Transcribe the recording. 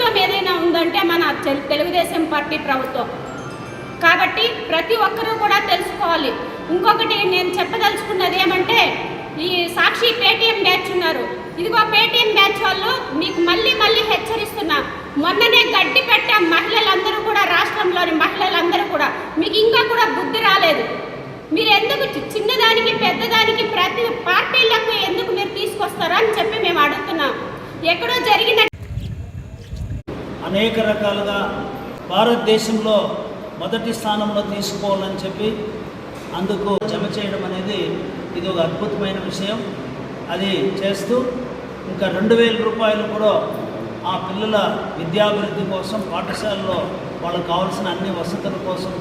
ప్రభుత్వం ఏదైనా ఉందంటే మన తెలుగుదేశం పార్టీ ప్రభుత్వం. కాబట్టి ప్రతి ఒక్కరూ కూడా తెలుసుకోవాలి. ఇంకొకటి నేను చెప్పదలుచుకున్నది ఏమంటే, ఈ సాక్షి పేటీఎం బ్యాచ్ ఉన్నారు. ఇదిగో పేటీఎం బ్యాచ్ వాళ్ళు మీకు మళ్ళీ మళ్ళీ హెచ్చరిస్తున్నా, మొన్ననే గడ్డి పెట్టాం మహిళలందరూ కూడా, రాష్ట్రంలోని మహిళలందరూ కూడా, మీకు ఇంకా కూడా బుద్ధి రాలేదు. మీరు ఎందుకు చిన్నదానికి పెద్దదానికి ప్రతి పార్టీలకు ఎందుకు మీరు తీసుకొస్తారో అని చెప్పి మేము అడుగుతున్నాం. ఎక్కడో జరిగిన అనేక రకాలుగా భారతదేశంలో మొదటి స్థానంలో తీసుకోవాలని చెప్పి అందుకు జమ చేయడం అనేది ఇది ఒక అద్భుతమైన విషయం. అది చేస్తూ ఇంకా 2000 రూపాయలు కూడా ఆ పిల్లల విద్యాభివృద్ధి కోసం, పాఠశాలలో వాళ్ళకు కావాల్సిన అన్ని వసతుల కోసం